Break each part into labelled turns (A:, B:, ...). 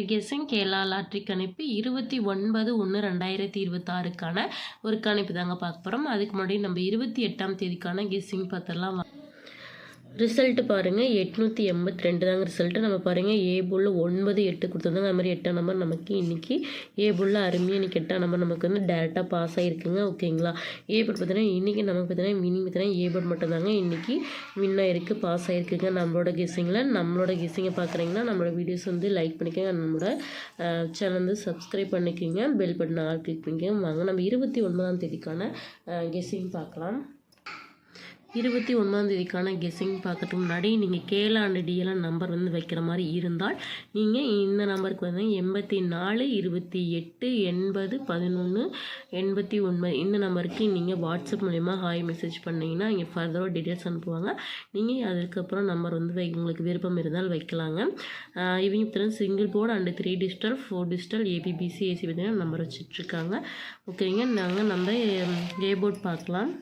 A: இன்றைய guessing Kerala lottery கணிப்பு 29/1/2026க்கான ஒரு கணிப்பு தாங்க பார்க்க போகிறோம். அதுக்கு முன்னாடி நம்ம 28ஆம் தேதிக்கான கெஸ்ஸிங் பார்த்துடலாம். ரிசல்ட்டு பாருங்கள், 882 தாங்க ரிசல்ட்டு. நம்ம பாருங்கள், ஏ புல்ல 9 8 கொடுத்துருந்தாங்க. அது மாதிரி 8ஆம் நம்பர் நமக்கு இன்றைக்கி ஏ புல்ல அருமையாக இன்றைக்கி 8ஆம் நம்பர் நமக்கு வந்து டேரெக்டாக பாஸ் ஆகிருக்குங்க. ஓகேங்களா? ஏ போர்ட் பார்த்தீங்கன்னா இன்றைக்கி நமக்கு பார்த்தீங்கன்னா வினிங் பார்த்தீங்கன்னா ஏ போர்ட் மட்டும்தாங்க இன்றைக்கி வின் ஆகிருக்கு, பாஸ் ஆகிருக்குங்க நம்மளோட கெஸ்ஸிங்கில். நம்மளோட கெஸ்ஸிங்கை பார்க்குறீங்கன்னா நம்மளோட வீடியோஸ் வந்து லைக் பண்ணிக்கோங்க, நம்மளோட சேனல் வந்து சப்ஸ்கிரைப் பண்ணிக்கோங்க, பெல் பட்டன் ஆல் கிளிக் பண்ணிக்கோங்க. வாங்க நம்ம 29ஆம் தேதிக்கான கெஸ்ஸிங் பார்க்கலாம். 29ஆம் தேதிக்கான கெஸ்ஸிங் பார்க்கறதுக்கு முன்னாடி நீங்கள் கேரளா அண்ட் டிஎல் நம்பர் வந்து வைக்கிற மாதிரி இருந்தால் நீங்கள் இந்த நம்பருக்கு வந்து 84 28 80 11 89 இந்த நம்பருக்கு நீங்கள் வாட்ஸ்அப் மூலிமா ஹாய் மெசேஜ் பண்ணிங்கன்னா இங்கே ஃபர்தராக டீட்டெயில்ஸ் அனுப்புவாங்க. நீங்கள் அதுக்கப்புறம் நம்பர் வந்து உங்களுக்கு விருப்பம் இருந்தால் வைக்கலாங்க. இவங்க பார்த்தீங்கன்னா single board and 3 digital 4 digital ABBC AC பார்த்தீங்கன்னா நம்பர் வச்சுட்ருக்காங்க. ஓகேங்க, நம்ம ஏ போர்ட் பார்க்கலாம்.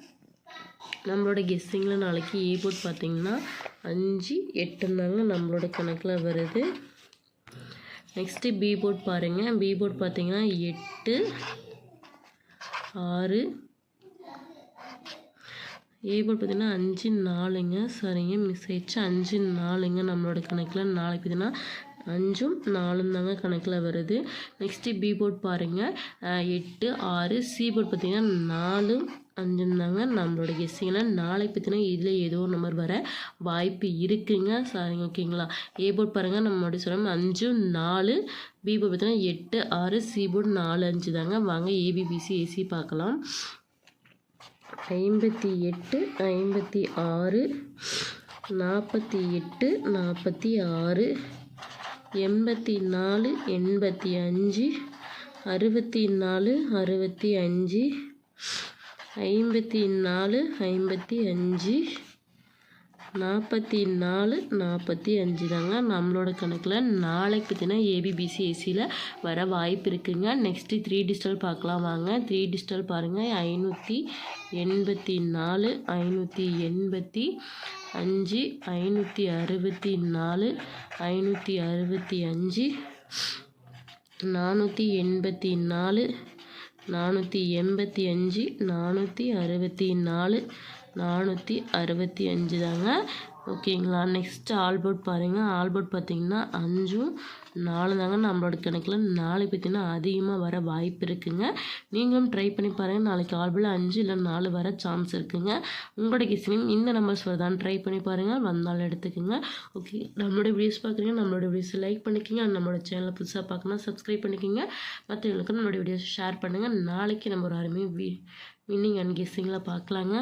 A: நம்மளோட கெஸ்ஸிங்கில் நாளைக்கு ஏ போர்ட் பார்த்திங்கன்னா 5 8 தாங்க நம்மளோட கணக்கில் வருது. நெக்ஸ்ட்டு பி போர்ட் பாருங்கள். பி போர்ட் பார்த்திங்கன்னா 8 6. ஏ போர்ட் பார்த்திங்கன்னா 5 4ங்க. சரிங்க, மிஸ் ஆயிடுச்சு. 5 4ங்க நம்மளோட கணக்கில். நாளைக்கு பார்த்திங்கன்னா 5 4 தாங்க கணக்கில் வருது. நெக்ஸ்ட்டு பி போர்ட் பாருங்கள், 8 6. சி போர்ட் பார்த்திங்கன்னா 4 5 தாங்க நம்மளோட கெஸ்ஸிங்கில். நாளைக்கு பார்த்திங்கன்னா இதில் ஏதோ ஒரு நம்பர் வர வாய்ப்பு இருக்குங்க. சரிங்க, ஓகேங்களா? ஏ போர்ட் பாருங்கள், நம்ம மறுபடியும் சொல்லணும் 5 4. பி போர்ட் பார்த்திங்கன்னா 8 6. சி போர்ட் 4 5 தாங்க. வாங்க ஏபிபிசி ஏசி பார்க்கலாம். 58 56 48 46 84 85 64 65 54 55 44 45 தாங்க நம்மளோட கணக்கில். நாளைக்கு பார்த்தீங்கன்னா ஏபிபிசி ஏசியில் வர வாய்ப்பு இருக்குங்க. நெக்ஸ்ட்டு 3 டிஜிட்டல் பார்க்கலாம் வாங்க. 3 டிஜிட்டல் பாருங்கள், 584 585 564 565 484 485 464 465 தாங்க. ஓகேங்களா? நெக்ஸ்ட்டு ஆல்போர்ட் பாருங்கள். ஆல்போர்ட் பார்த்திங்கன்னா 5 4 தாங்க நம்மளோட கணக்கில். நாளைக்கு பார்த்திங்கன்னா அதிகமாக வர வாய்ப்பு இருக்குங்க. நீங்களும் ட்ரை பண்ணி பாருங்கள். நாளைக்கு ஆல்போர்டில் 5 இல்லை 4 வர சான்ஸ் இருக்குங்க. உங்களோட கெஸ்ஸிங் இந்த நம்பர்ஸ் வருதான்னு ட்ரை பண்ணி பாருங்கள், வந்தாலும் எடுத்துக்கோங்க. ஓகே, நம்மளோட வீடியோஸ் பார்க்குறீங்க, நம்மளோட வீடியோஸ் லைக் பண்ணிக்கோங்க. நம்மளோட சேனலை புதுசாக பார்க்கணும் சப்ஸ்கிரைப் பண்ணிக்கோங்க. மற்றவங்களுக்கு நம்மளோட வீடியோஸ் ஷேர் பண்ணுங்கள். நாளைக்கு நம்ம ஒரு அருமையாக வின்னிங் அண்ட் கெஸ்ஸிங்கில் பார்க்கலாங்க.